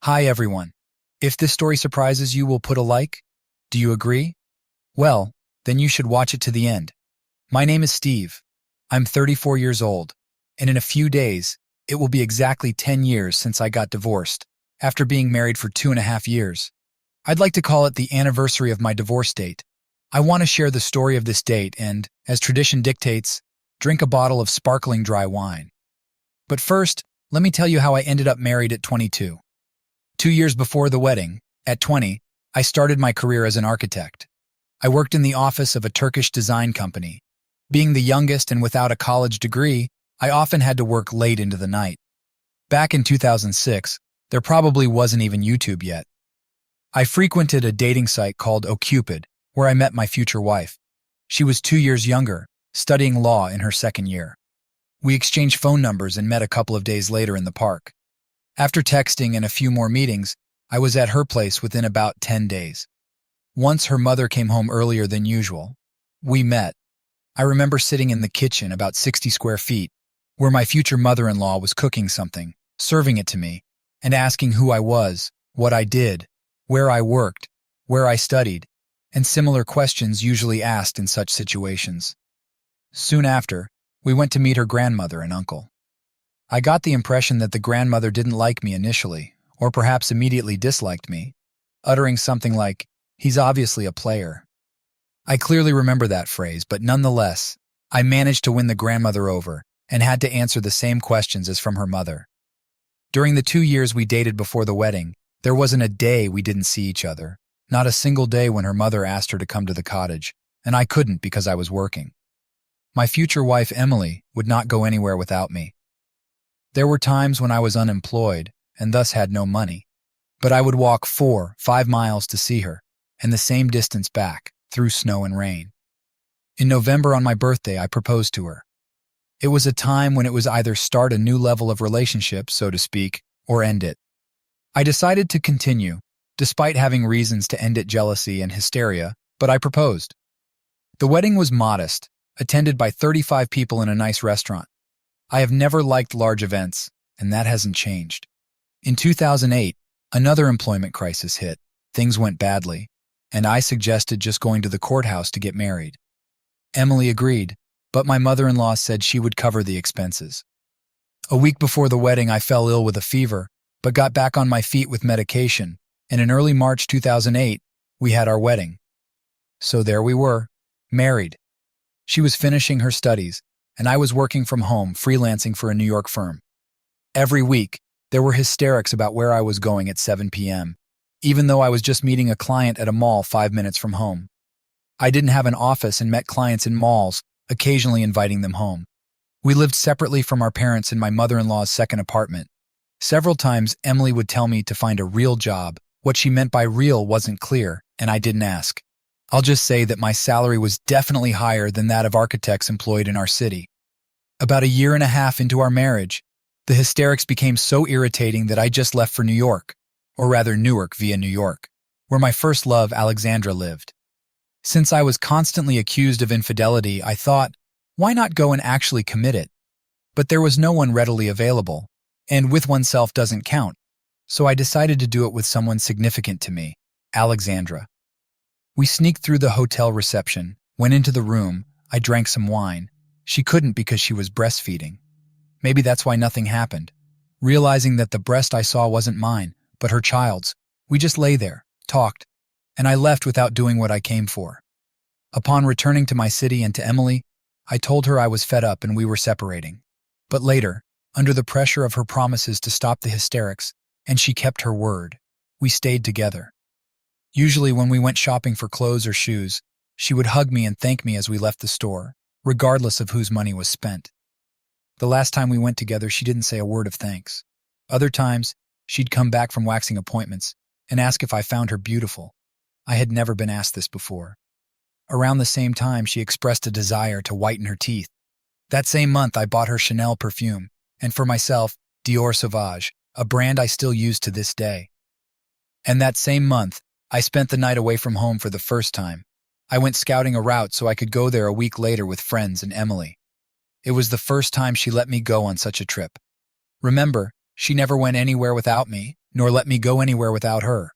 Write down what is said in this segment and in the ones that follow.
Hi everyone. If this story surprises you, we'll put a like. Do you agree? Well, then you should watch it to the end. My name is Steve. I'm 34 years old, and in a few days, it will be exactly 10 years since I got divorced, after being married for 2.5 years. I'd like to call it the anniversary of my divorce date. I want to share the story of this date and, as tradition dictates, drink a bottle of sparkling dry wine. But first, let me tell you how I ended up married at 22. 2 years before the wedding, at 20, I started my career as an architect. I worked in the office of a Turkish design company. Being the youngest and without a college degree, I often had to work late into the night. Back in 2006, there probably wasn't even YouTube yet. I frequented a dating site called OkCupid, where I met my future wife. She was 2 years younger, studying law in her second year. We exchanged phone numbers and met a couple of days later in the park. After texting and a few more meetings, I was at her place within about 10 days. Once her mother came home earlier than usual. We met. I remember sitting in the kitchen about 60 square feet, where my future mother-in-law was cooking something, serving it to me, and asking who I was, what I did, where I worked, where I studied, and similar questions usually asked in such situations. Soon after, we went to meet her grandmother and uncle. I got the impression that the grandmother didn't like me initially, or perhaps immediately disliked me, uttering something like, "He's obviously a player." I clearly remember that phrase, but nonetheless, I managed to win the grandmother over and had to answer the same questions as from her mother. During the 2 years we dated before the wedding, there wasn't a day we didn't see each other, not a single day when her mother asked her to come to the cottage, and I couldn't because I was working. My future wife, Emily, would not go anywhere without me. There were times when I was unemployed and thus had no money, but I would walk 4-5 miles to see her, and the same distance back, through snow and rain. In November on my birthday, I proposed to her. It was a time when it was either start a new level of relationship, so to speak, or end it. I decided to continue, despite having reasons to end it, jealousy and hysteria, but I proposed. The wedding was modest, attended by 35 people in a nice restaurant. I have never liked large events, and that hasn't changed. In 2008, another employment crisis hit. Things went badly, and I suggested just going to the courthouse to get married. Emily agreed, but my mother-in-law said she would cover the expenses. A week before the wedding, I fell ill with a fever, but got back on my feet with medication, and in early March 2008, we had our wedding. So there we were, married. She was finishing her studies, and I was working from home, freelancing for a New York firm. Every week, there were hysterics about where I was going at 7 p.m., even though I was just meeting a client at a mall 5 minutes from home. I didn't have an office and met clients in malls, occasionally inviting them home. We lived separately from our parents in my mother-in-law's second apartment. Several times, Emily would tell me to find a real job. What she meant by real wasn't clear, and I didn't ask. I'll just say that my salary was definitely higher than that of architects employed in our city. About a year and a half into our marriage, the hysterics became so irritating that I just left for New York, or rather Newark via New York, where my first love, Alexandra, lived. Since I was constantly accused of infidelity, I thought, why not go and actually commit it? But there was no one readily available, and with oneself doesn't count, so I decided to do it with someone significant to me, Alexandra. We sneaked through the hotel reception, went into the room, I drank some wine. She couldn't because she was breastfeeding. Maybe that's why nothing happened. Realizing that the breast I saw wasn't mine, but her child's, we just lay there, talked, and I left without doing what I came for. Upon returning to my city and to Emily, I told her I was fed up and we were separating. But later, under the pressure of her promises to stop the hysterics, and she kept her word, we stayed together. Usually when we went shopping for clothes or shoes, she would hug me and thank me as we left the store, regardless of whose money was spent. The last time we went together, she didn't say a word of thanks. Other times, she'd come back from waxing appointments and ask if I found her beautiful. I had never been asked this before. Around the same time, she expressed a desire to whiten her teeth. That same month, I bought her Chanel perfume, and for myself, Dior Sauvage, a brand I still use to this day. And that same month, I spent the night away from home for the first time. I went scouting a route so I could go there a week later with friends and Emily. It was the first time she let me go on such a trip. Remember, she never went anywhere without me, nor let me go anywhere without her.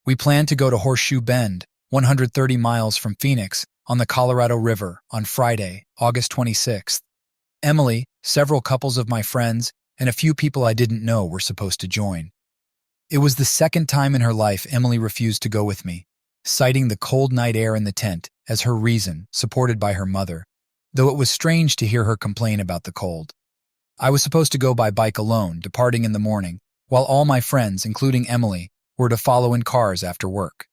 We planned to go to Horseshoe Bend, 130 miles from Phoenix, on the Colorado River, on Friday, August 26th. Emily, several couples of my friends, and a few people I didn't know were supposed to join. It was the second time in her life Emily refused to go with me, citing the cold night air in the tent as her reason, supported by her mother, though it was strange to hear her complain about the cold. I was supposed to go by bike alone, departing in the morning, while all my friends, including Emily, were to follow in cars after work.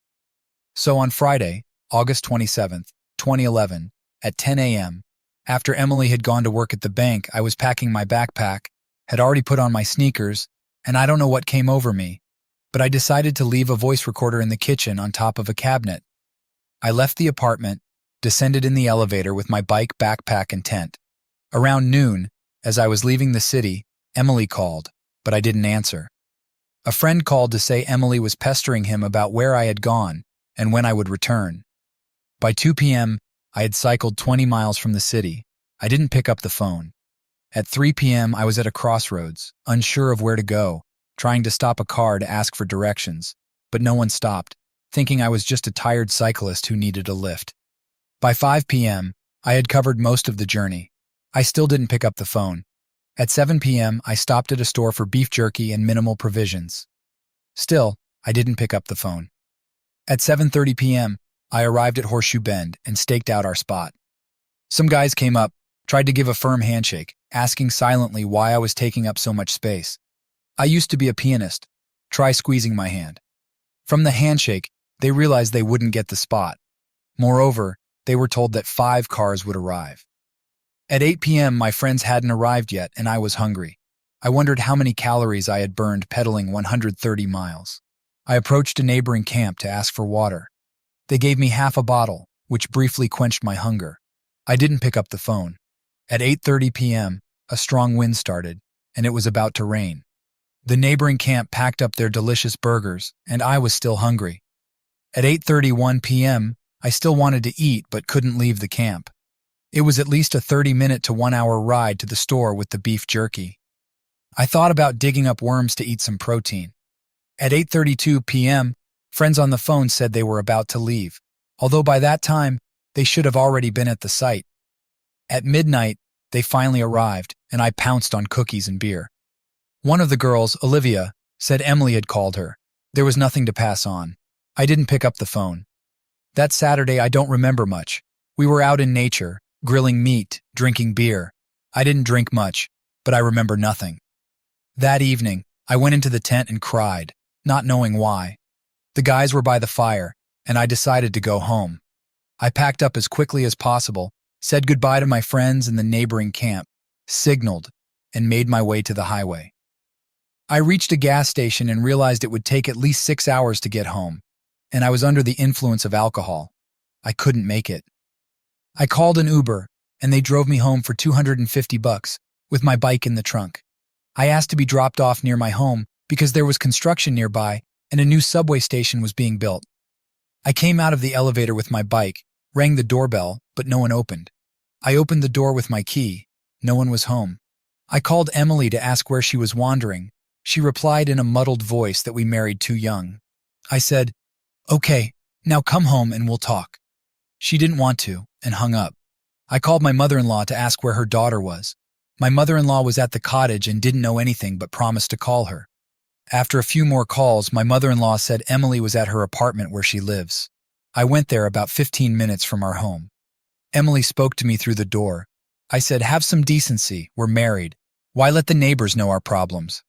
So on Friday, August 27th, 2011, at 10 a.m., after Emily had gone to work at the bank, I was packing my backpack, had already put on my sneakers, and I don't know what came over me, but I decided to leave a voice recorder in the kitchen on top of a cabinet. I left the apartment, descended in the elevator with my bike, backpack, and tent. Around noon, as I was leaving the city, Emily called, but I didn't answer. A friend called to say Emily was pestering him about where I had gone and when I would return. By 2 p.m., I had cycled 20 miles from the city. I didn't pick up the phone. At 3 p.m., I was at a crossroads, unsure of where to go, trying to stop a car to ask for directions, but no one stopped, thinking I was just a tired cyclist who needed a lift. By 5 p.m., I had covered most of the journey. I still didn't pick up the phone. At 7 p.m., I stopped at a store for beef jerky and minimal provisions. Still, I didn't pick up the phone. At 7:30 p.m., I arrived at Horseshoe Bend and staked out our spot. Some guys came up, tried to give a firm handshake, asking silently why I was taking up so much space. I used to be a pianist. Try squeezing my hand. From the handshake, they realized they wouldn't get the spot. Moreover, they were told that 5 cars would arrive. At 8 p.m., my friends hadn't arrived yet, and I was hungry. I wondered how many calories I had burned pedaling 130 miles. I approached a neighboring camp to ask for water. They gave me half a bottle, which briefly quenched my hunger. I didn't pick up the phone. At 8:30 p.m., a strong wind started, and it was about to rain. The neighboring camp packed up their delicious burgers, and I was still hungry. At 8:31 p.m., I still wanted to eat but couldn't leave the camp. It was at least a 30-minute to 1-hour ride to the store with the beef jerky. I thought about digging up worms to eat some protein. At 8:32 p.m., friends on the phone said they were about to leave, although by that time, they should have already been at the site. At midnight, they finally arrived, and I pounced on cookies and beer. One of the girls, Olivia, said Emily had called her. There was nothing to pass on. I didn't pick up the phone. That Saturday, I don't remember much. We were out in nature, grilling meat, drinking beer. I didn't drink much, but I remember nothing. That evening, I went into the tent and cried, not knowing why. The guys were by the fire, and I decided to go home. I packed up as quickly as possible, said goodbye to my friends in the neighboring camp, signaled, and made my way to the highway. I reached a gas station and realized it would take at least 6 hours to get home, and I was under the influence of alcohol. I couldn't make it. I called an Uber, and they drove me home for $250 with my bike in the trunk. I asked to be dropped off near my home because there was construction nearby and a new subway station was being built. I came out of the elevator with my bike, rang the doorbell, but no one opened. I opened the door with my key. No one was home. I called Emily to ask where she was wandering. She replied in a muddled voice that we married too young. I said, "Okay, now come home and we'll talk." She didn't want to and hung up. I called my mother-in-law to ask where her daughter was. My mother-in-law was at the cottage and didn't know anything but promised to call her. After a few more calls, my mother-in-law said Emily was at her apartment where she lives. I went there about 15 minutes from our home. Emily spoke to me through the door. I said, "Have some decency, we're married. Why let the neighbors know our problems?"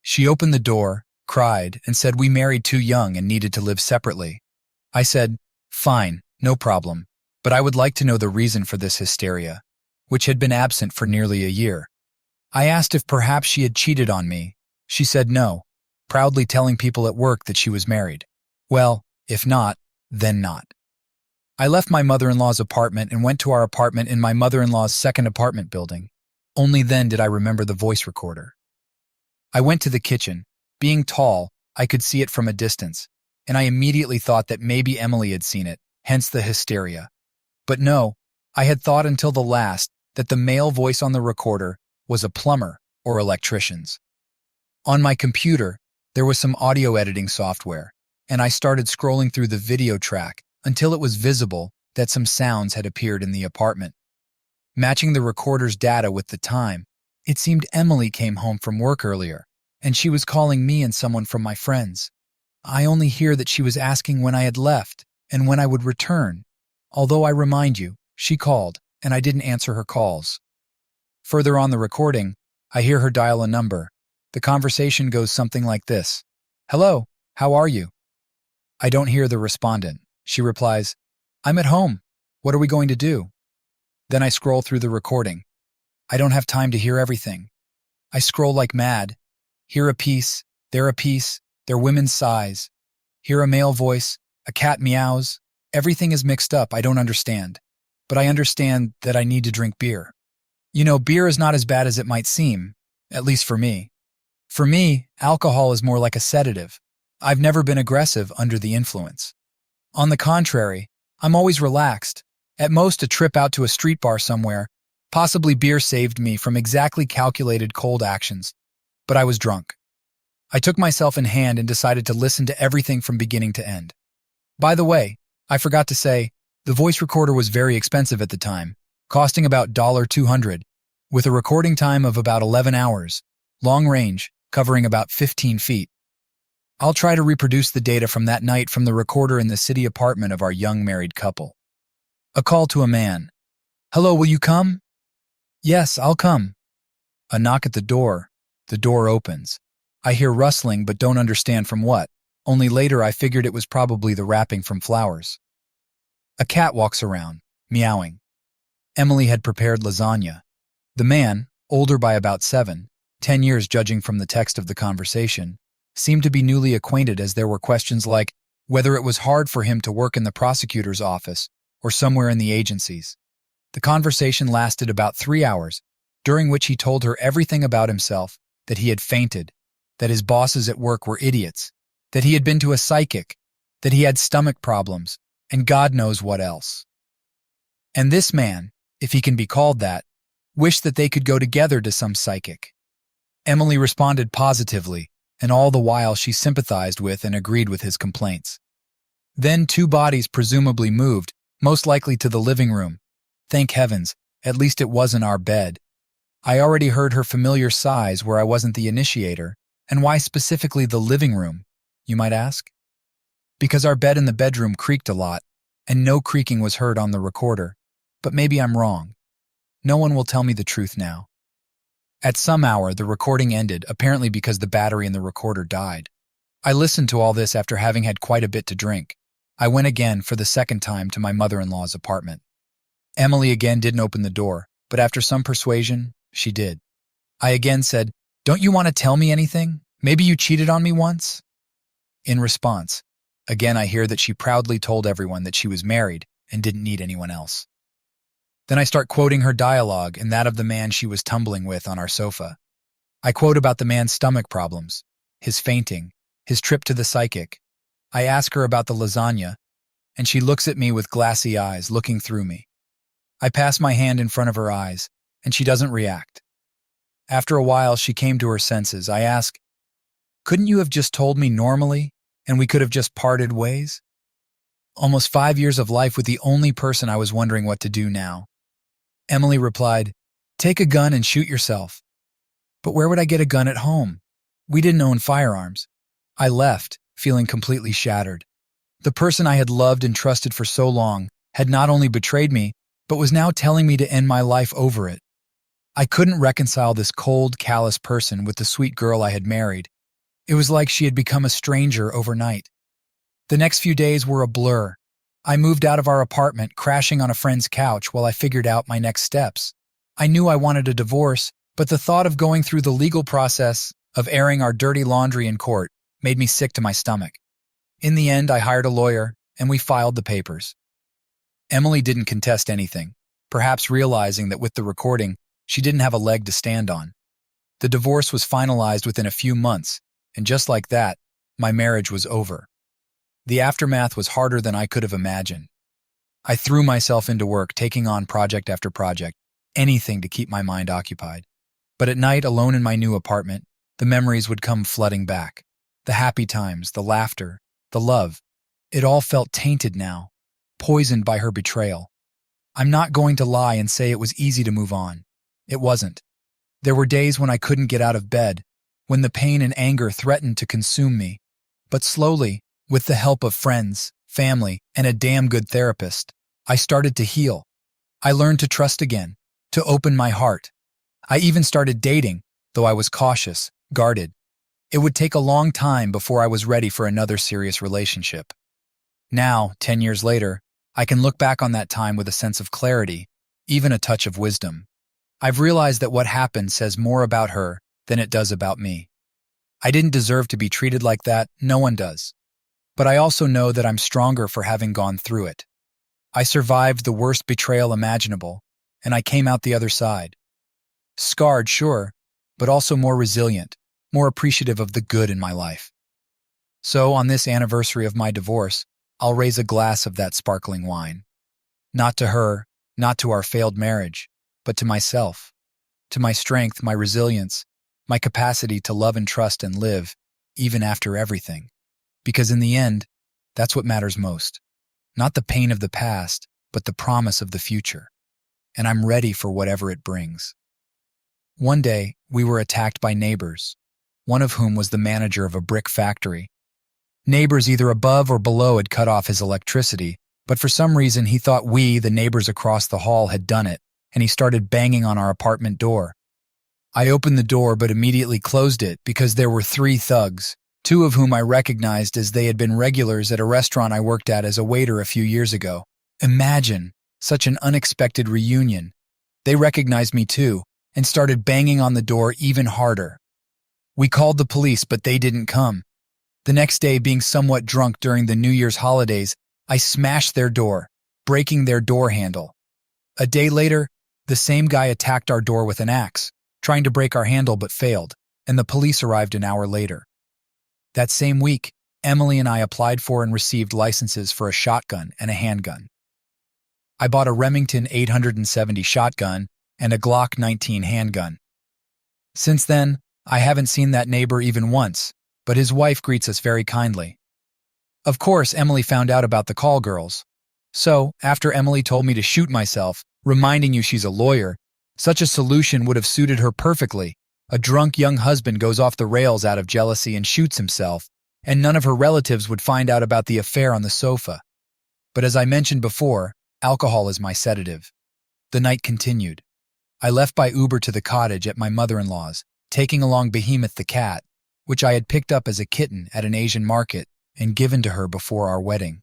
She opened the door, cried, and said we married too young and needed to live separately. I said, "Fine, no problem, but I would like to know the reason for this hysteria," which had been absent for nearly a year. I asked if perhaps she had cheated on me. She said no, proudly telling people at work that she was married. Well, if not, then not. I left my mother-in-law's apartment and went to our apartment in my mother-in-law's second apartment building. Only then did I remember the voice recorder. I went to the kitchen. Being tall, I could see it from a distance, and I immediately thought that maybe Emily had seen it, hence the hysteria. But no, I had thought until the last that the male voice on the recorder was a plumber or electrician's. On my computer, There was some audio editing software, and I started scrolling through the video track until it was visible that some sounds had appeared in the apartment. Matching the recorder's data with the time, it seemed Emily came home from work earlier, and she was calling me and someone from my friends. I only hear that she was asking when I had left and when I would return, although I remind you, she called, and I didn't answer her calls. Further on the recording, I hear her dial a number. The conversation goes something like this. "Hello, how are you?" I don't hear the respondent. She replies, "I'm at home. What are we going to do?" Then I scroll through the recording. I don't have time to hear everything. I scroll like mad. Here a piece, there women's sighs. Hear a male voice, a cat meows. Everything is mixed up, I don't understand. But I understand that I need to drink beer. You know, beer is not as bad as it might seem, at least for me. For me, alcohol is more like a sedative. I've never been aggressive under the influence. On the contrary, I'm always relaxed. At most, a trip out to a street bar somewhere. Possibly beer saved me from exactly calculated cold actions. But I was drunk. I took myself in hand and decided to listen to everything from beginning to end. By the way, I forgot to say, the voice recorder was very expensive at the time, costing about $200, with a recording time of about 11 hours, long range, covering about 15 feet. I'll try to reproduce the data from that night from the recorder in the city apartment of our young married couple. A call to a man. "Hello, will you come?" "Yes, I'll come." A knock at the door. The door opens. I hear rustling but don't understand from what. Only later I figured it was probably the wrapping from flowers. A cat walks around, meowing. Emily had prepared lasagna. The man, older by about 10 years judging from the text of the conversation, seemed to be newly acquainted as there were questions like whether it was hard for him to work in the prosecutor's office or somewhere in the agencies. The conversation lasted about 3 hours, during which he told her everything about himself, that he had fainted, that his bosses at work were idiots, that he had been to a psychic, that he had stomach problems, and God knows what else. And this man, if he can be called that, wished that they could go together to some psychic. Emily responded positively, and all the while she sympathized with and agreed with his complaints. Then 2 bodies presumably moved, most likely to the living room. Thank heavens, at least it wasn't our bed. I already heard her familiar sighs where I wasn't the initiator, and why specifically the living room, you might ask? Because our bed in the bedroom creaked a lot, and no creaking was heard on the recorder, but maybe I'm wrong. No one will tell me the truth now. At some hour, the recording ended, apparently because the battery in the recorder died. I listened to all this after having had quite a bit to drink. I went again for the second time to my mother-in-law's apartment. Emily again didn't open the door, but after some persuasion, she did. I again said, "Don't you want to tell me anything? Maybe you cheated on me once?" In response, again I hear that she proudly told everyone that she was married and didn't need anyone else. Then I start quoting her dialogue and that of the man she was tumbling with on our sofa. I quote about the man's stomach problems, his fainting, his trip to the psychic. I ask her about the lasagna, and she looks at me with glassy eyes, looking through me. I pass my hand in front of her eyes, and she doesn't react. After a while, she came to her senses. I ask, "Couldn't you have just told me normally, and we could have just parted ways?" Almost 5 years of life with the only person I was wondering what to do now. Emily replied, "Take a gun and shoot yourself." But where would I get a gun at home? We didn't own firearms. I left, feeling completely shattered. The person I had loved and trusted for so long had not only betrayed me, but was now telling me to end my life over it. I couldn't reconcile this cold, callous person with the sweet girl I had married. It was like she had become a stranger overnight. The next few days were a blur. I moved out of our apartment, crashing on a friend's couch while I figured out my next steps. I knew I wanted a divorce, but the thought of going through the legal process of airing our dirty laundry in court made me sick to my stomach. In the end, I hired a lawyer, and we filed the papers. Emily didn't contest anything, perhaps realizing that with the recording, she didn't have a leg to stand on. The divorce was finalized within a few months, and just like that, my marriage was over. The aftermath was harder than I could have imagined. I threw myself into work, taking on project after project, anything to keep my mind occupied. But at night, alone in my new apartment, the memories would come flooding back. The happy times, the laughter, the love. It all felt tainted now, poisoned by her betrayal. I'm not going to lie and say it was easy to move on. It wasn't. There were days when I couldn't get out of bed, when the pain and anger threatened to consume me. But slowly, with the help of friends, family, and a damn good therapist, I started to heal. I learned to trust again, to open my heart. I even started dating, though I was cautious, guarded. It would take a long time before I was ready for another serious relationship. Now, 10 years later, I can look back on that time with a sense of clarity, even a touch of wisdom. I've realized that what happened says more about her than it does about me. I didn't deserve to be treated like that, no one does. But I also know that I'm stronger for having gone through it. I survived the worst betrayal imaginable, and I came out the other side. Scarred, sure, but also more resilient, more appreciative of the good in my life. So, on this anniversary of my divorce, I'll raise a glass of that sparkling wine. Not to her, not to our failed marriage, but to myself, to my strength, my resilience, my capacity to love and trust and live, even after everything. Because in the end, that's what matters most. Not the pain of the past, but the promise of the future. And I'm ready for whatever it brings. One day, we were attacked by neighbors, one of whom was the manager of a brick factory. Neighbors either above or below had cut off his electricity, but for some reason he thought we, the neighbors across the hall, had done it, and he started banging on our apartment door. I opened the door but immediately closed it because there were 3 thugs, 2 of whom I recognized as they had been regulars at a restaurant I worked at as a waiter a few years ago. Imagine such an unexpected reunion. They recognized me too, and started banging on the door even harder. We called the police, but they didn't come. The next day, being somewhat drunk during the New Year's holidays, I smashed their door, breaking their door handle. A day later, the same guy attacked our door with an axe, trying to break our handle but failed, and the police arrived an hour later. That same week, Emily and I applied for and received licenses for a shotgun and a handgun. I bought a Remington 870 shotgun and a Glock 19 handgun. Since then, I haven't seen that neighbor even once, but his wife greets us very kindly. Of course, Emily found out about the call girls. So, after Emily told me to shoot myself, reminding you she's a lawyer, such a solution would have suited her perfectly. A drunk young husband goes off the rails out of jealousy and shoots himself, and none of her relatives would find out about the affair on the sofa. But as I mentioned before, alcohol is my sedative. The night continued. I left by Uber to the cottage at my mother-in-law's, taking along Behemoth the cat, which I had picked up as a kitten at an Asian market and given to her before our wedding.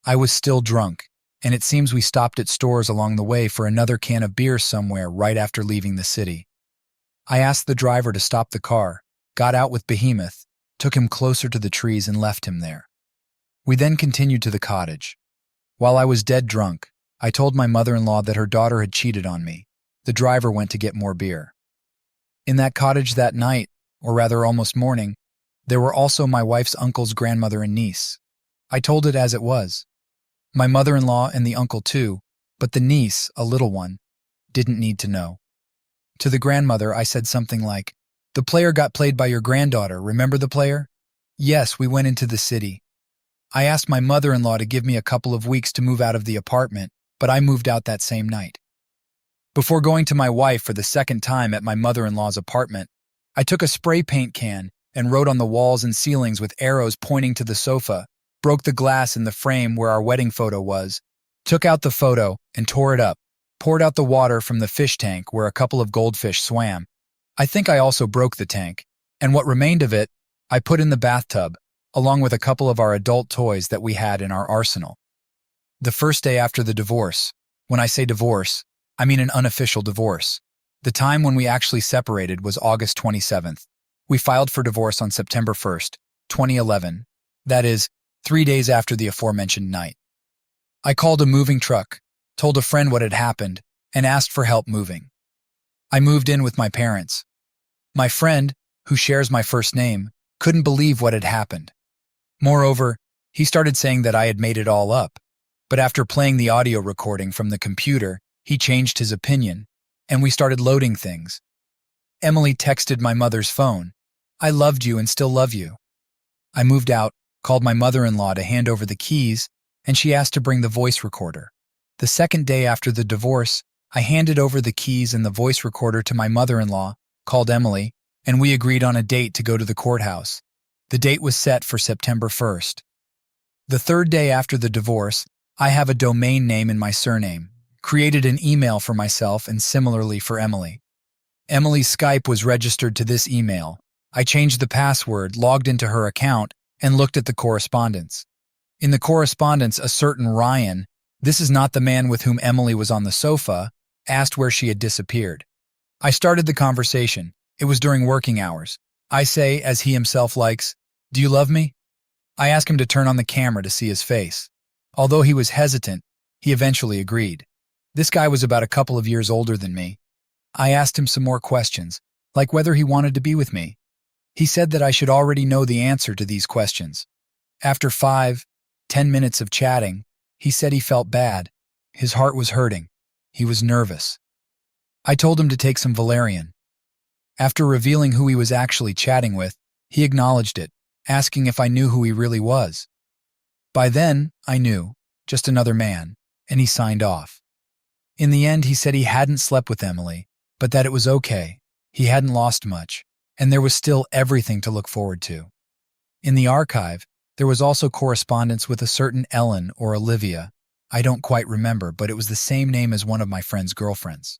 I was still drunk, and it seems we stopped at stores along the way for another can of beer somewhere right after leaving the city. I asked the driver to stop the car, got out with Behemoth, took him closer to the trees and left him there. We then continued to the cottage. While I was dead drunk, I told my mother-in-law that her daughter had cheated on me. The driver went to get more beer. In that cottage that night, or rather almost morning, there were also my wife's uncle's grandmother and niece. I told it as it was. My mother-in-law and the uncle too, but the niece, a little one, didn't need to know. To the grandmother, I said something like, "The player got played by your granddaughter, remember the player?" Yes, we went into the city. I asked my mother-in-law to give me a couple of weeks to move out of the apartment, but I moved out that same night. Before going to my wife for the second time at my mother-in-law's apartment, I took a spray paint can and wrote on the walls and ceilings with arrows pointing to the sofa, broke the glass in the frame where our wedding photo was, took out the photo and tore it up, poured out the water from the fish tank where a couple of goldfish swam. I think I also broke the tank, and what remained of it, I put in the bathtub, along with a couple of our adult toys that we had in our arsenal. The first day after the divorce, when I say divorce, I mean an unofficial divorce. The time when we actually separated was August 27th. We filed for divorce on September 1st, 2011. That is, 3 days after the aforementioned night. I called a moving truck, told a friend what had happened, and asked for help moving. I moved in with my parents. My friend, who shares my first name, couldn't believe what had happened. Moreover, he started saying that I had made it all up. But after playing the audio recording from the computer, he changed his opinion, and we started loading things. Emily texted my mother's phone. "I loved you and still love you. I moved out, called my mother-in-law to hand over the keys, and she asked to bring the voice recorder. The second day after the divorce, I handed over the keys and the voice recorder to my mother-in-law, called Emily, and we agreed on a date to go to the courthouse. The date was set for September 1st. The third day after the divorce, I have a domain name in my surname, created an email for myself and similarly for Emily. Emily's Skype was registered to this email. I changed the password, logged into her account, and looked at the correspondence. In the correspondence, a certain Ryan, this is not the man with whom Emily was on the sofa, asked where she had disappeared. I started the conversation. It was during working hours. I say, as he himself likes, "Do you love me?" I ask him to turn on the camera to see his face. Although he was hesitant, he eventually agreed. This guy was about a couple of years older than me. I asked him some more questions, like whether he wanted to be with me. He said that I should already know the answer to these questions. After 5-10 minutes of chatting, he said he felt bad. His heart was hurting. He was nervous. I told him to take some valerian. After revealing who he was actually chatting with, he acknowledged it, asking if I knew who he really was. By then, I knew, just another man, and he signed off. In the end, he said he hadn't slept with Emily, but that it was okay, he hadn't lost much, and there was still everything to look forward to. In the archive, there was also correspondence with a certain Ellen or Olivia. I don't quite remember, but it was the same name as one of my friend's girlfriends.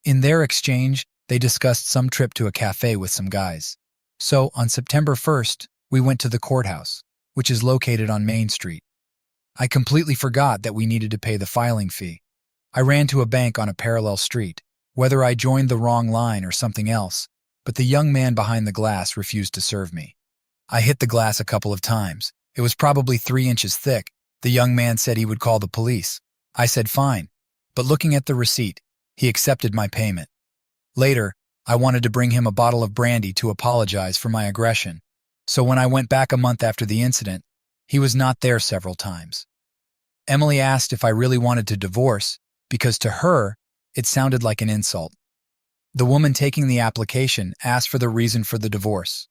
In their exchange, they discussed some trip to a cafe with some guys. So, on September 1st, we went to the courthouse, which is located on Main Street. I completely forgot that we needed to pay the filing fee. I ran to a bank on a parallel street, whether I joined the wrong line or something else, but the young man behind the glass refused to serve me. I hit the glass a couple of times. It was probably 3 inches thick. The young man said he would call the police. I said fine, but looking at the receipt, he accepted my payment. Later, I wanted to bring him a bottle of brandy to apologize for my aggression, so when I went back a month after the incident, he was not there several times. Emily asked if I really wanted to divorce, because to her, it sounded like an insult. The woman taking the application asked for the reason for the divorce.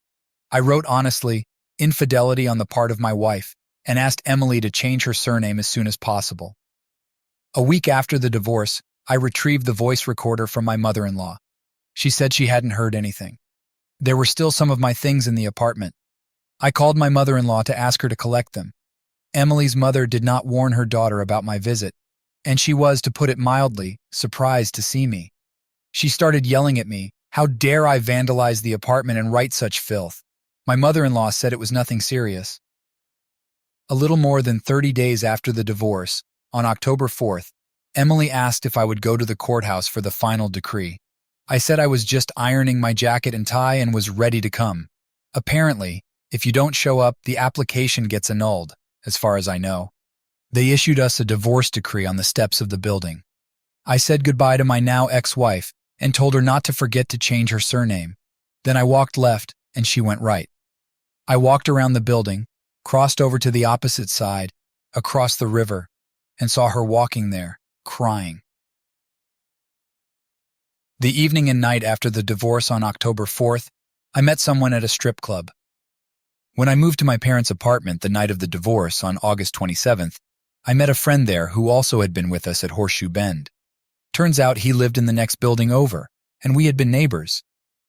I wrote honestly, infidelity on the part of my wife, and asked Emily to change her surname as soon as possible. A week after the divorce, I retrieved the voice recorder from my mother-in-law. She said she hadn't heard anything. There were still some of my things in the apartment. I called my mother-in-law to ask her to collect them. Emily's mother did not warn her daughter about my visit, and she was, to put it mildly, surprised to see me. She started yelling at me, "How dare I vandalize the apartment and write such filth?" My mother-in-law said it was nothing serious. A little more than 30 days after the divorce, on October 4th, Emily asked if I would go to the courthouse for the final decree. I said I was just ironing my jacket and tie and was ready to come. Apparently, if you don't show up, the application gets annulled, as far as I know. They issued us a divorce decree on the steps of the building. I said goodbye to my now ex-wife and told her not to forget to change her surname. Then I walked left and she went right. I walked around the building, crossed over to the opposite side, across the river, and saw her walking there, crying. The evening and night after the divorce on October 4th, I met someone at a strip club. When I moved to my parents' apartment the night of the divorce on August 27th, I met a friend there who also had been with us at Horseshoe Bend. Turns out he lived in the next building over, and we had been neighbors,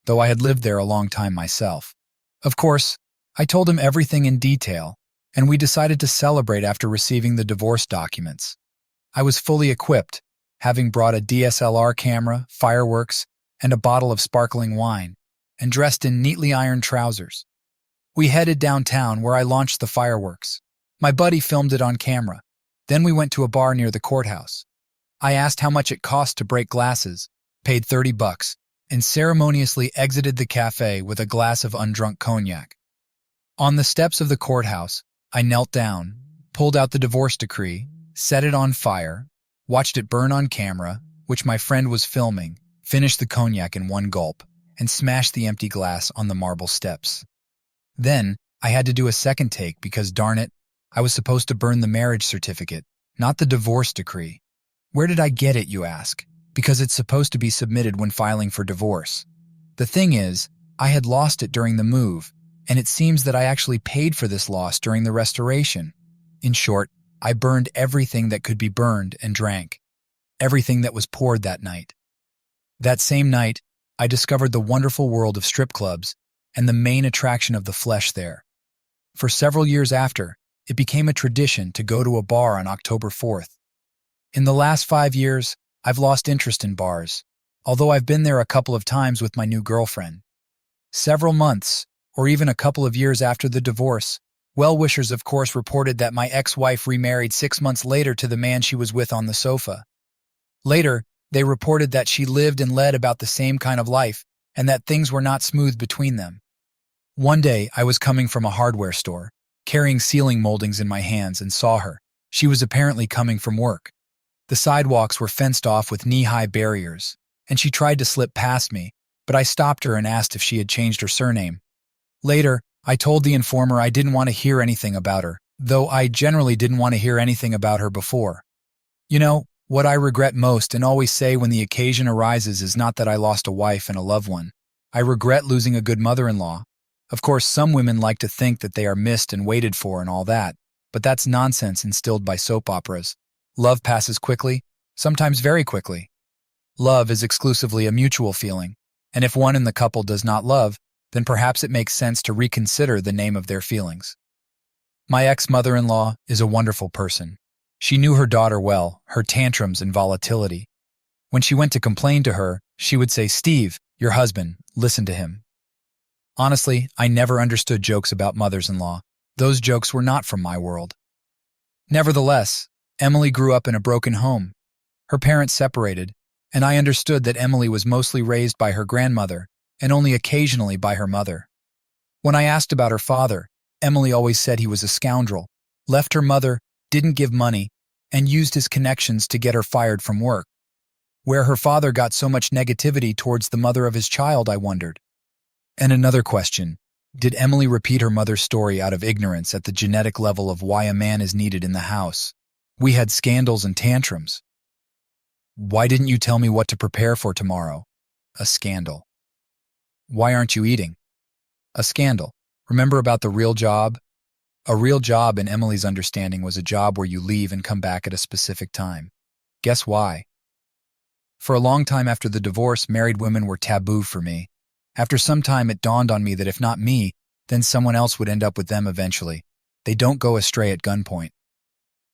though I had lived there a long time myself. Of course, I told him everything in detail, and we decided to celebrate after receiving the divorce documents. I was fully equipped, having brought a DSLR camera, fireworks, and a bottle of sparkling wine, and dressed in neatly ironed trousers. We headed downtown where I launched the fireworks. My buddy filmed it on camera. Then we went to a bar near the courthouse. I asked how much it cost to break glasses, paid $30, and ceremoniously exited the cafe with a glass of undrunk cognac. On the steps of the courthouse, I knelt down, pulled out the divorce decree, set it on fire, watched it burn on camera, which my friend was filming, finished the cognac in one gulp, and smashed the empty glass on the marble steps. Then, I had to do a second take because, darn it, I was supposed to burn the marriage certificate, not the divorce decree. Where did I get it, you ask? Because it's supposed to be submitted when filing for divorce. The thing is, I had lost it during the move, and it seems that I actually paid for this loss during the restoration. In short, I burned everything that could be burned and drank everything that was poured that night. That same night, I discovered the wonderful world of strip clubs and the main attraction of the flesh there. For several years after, it became a tradition to go to a bar on October 4th. In the last 5 years, I've lost interest in bars, although I've been there a couple of times with my new girlfriend. Several months, or even a couple of years after the divorce, well-wishers of course reported that my ex-wife remarried 6 months later to the man she was with on the sofa. Later, they reported that she lived and led about the same kind of life and that things were not smooth between them. One day, I was coming from a hardware store, carrying ceiling moldings in my hands, and saw her. She was apparently coming from work. The sidewalks were fenced off with knee-high barriers, and she tried to slip past me, but I stopped her and asked if she had changed her surname. Later, I told the informer I didn't want to hear anything about her, though I generally didn't want to hear anything about her before. You know, what I regret most and always say when the occasion arises is not that I lost a wife and a loved one. I regret losing a good mother-in-law. Of course, some women like to think that they are missed and waited for and all that, but that's nonsense instilled by soap operas. Love passes quickly, sometimes very quickly. Love is exclusively a mutual feeling, and if one in the couple does not love, then perhaps it makes sense to reconsider the name of their feelings. My ex-mother-in-law is a wonderful person. She knew her daughter well, her tantrums and volatility. When she went to complain to her, she would say, "Steve, your husband, listen to him." Honestly, I never understood jokes about mothers-in-law. Those jokes were not from my world. Nevertheless, Emily grew up in a broken home. Her parents separated, and I understood that Emily was mostly raised by her grandmother and only occasionally by her mother. When I asked about her father, Emily always said he was a scoundrel, left her mother, didn't give money, and used his connections to get her fired from work. Where her father got so much negativity towards the mother of his child, I wondered. And another question, did Emily repeat her mother's story out of ignorance at the genetic level of why a man is needed in the house? We had scandals and tantrums. Why didn't you tell me what to prepare for tomorrow? A scandal. Why aren't you eating? A scandal. Remember about the real job? A real job, in Emily's understanding, was a job where you leave and come back at a specific time. Guess why? For a long time after the divorce, married women were taboo for me. After some time, it dawned on me that if not me, then someone else would end up with them eventually. They don't go astray at gunpoint.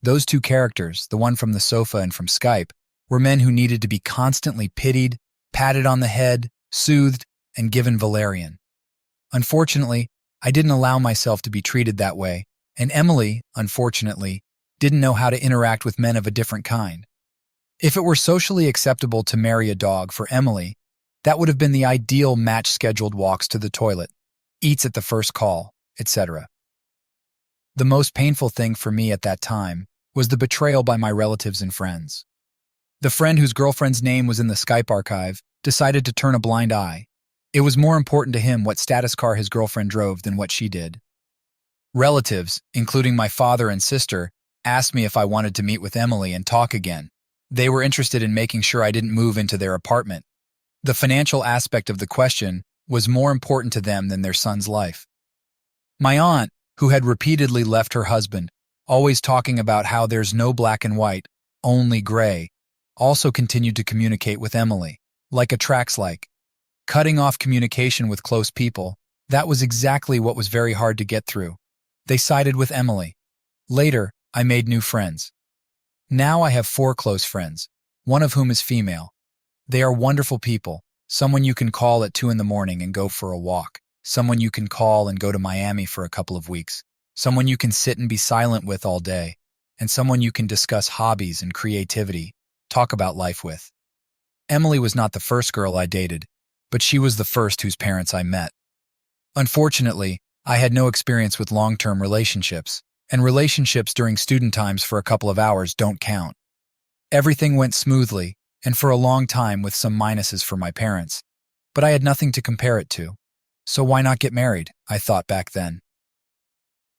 Those two characters, the one from the sofa and from Skype, were men who needed to be constantly pitied, patted on the head, soothed, and given valerian. Unfortunately, I didn't allow myself to be treated that way, and Emily, unfortunately, didn't know how to interact with men of a different kind. If it were socially acceptable to marry a dog for Emily, that would have been the ideal match: scheduled walks to the toilet, eats at the first call, etc. The most painful thing for me at that time was the betrayal by my relatives and friends. The friend whose girlfriend's name was in the Skype archive decided to turn a blind eye. It was more important to him what status car his girlfriend drove than what she did. Relatives, including my father and sister, asked me if I wanted to meet with Emily and talk again. They were interested in making sure I didn't move into their apartment. The financial aspect of the question was more important to them than their son's life. My aunt, who had repeatedly left her husband, always talking about how there's no black and white, only gray, also continued to communicate with Emily, like attracts like. Cutting off communication with close people, that was exactly what was very hard to get through. They sided with Emily. Later, I made new friends. Now I have 4 close friends, one of whom is female. They are wonderful people, someone you can call at 2 in the morning and go for a walk, someone you can call and go to Miami for a couple of weeks, someone you can sit and be silent with all day, and someone you can discuss hobbies and creativity, talk about life with. Emily was not the first girl I dated, but she was the first whose parents I met. Unfortunately, I had no experience with long-term relationships, and relationships during student times for a couple of hours don't count. Everything went smoothly, and for a long time with some minuses for my parents, but I had nothing to compare it to. So why not get married, I thought back then.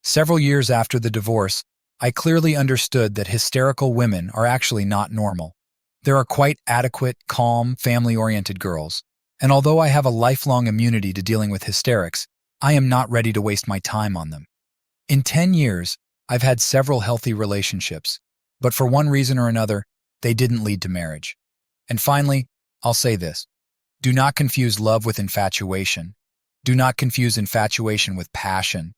Several years after the divorce, I clearly understood that hysterical women are actually not normal. There are quite adequate, calm, family-oriented girls. And although I have a lifelong immunity to dealing with hysterics, I am not ready to waste my time on them. In 10 years, I've had several healthy relationships, but for one reason or another, they didn't lead to marriage. And finally, I'll say this. Do not confuse love with infatuation. Do not confuse infatuation with passion.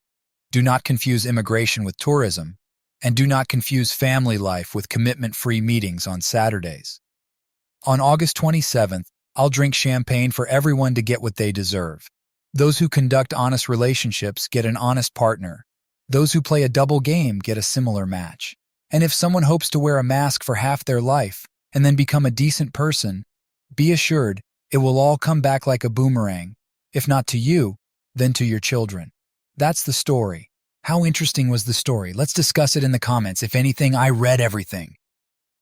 Do not confuse immigration with tourism. And do not confuse family life with commitment-free meetings on Saturdays. On August 27th, I'll drink champagne for everyone to get what they deserve. Those who conduct honest relationships get an honest partner. Those who play a double game get a similar match. And if someone hopes to wear a mask for half their life and then become a decent person, be assured it will all come back like a boomerang, if not to you, then to your children. That's the story. How interesting was the story? Let's discuss it in the comments. If anything, I read everything.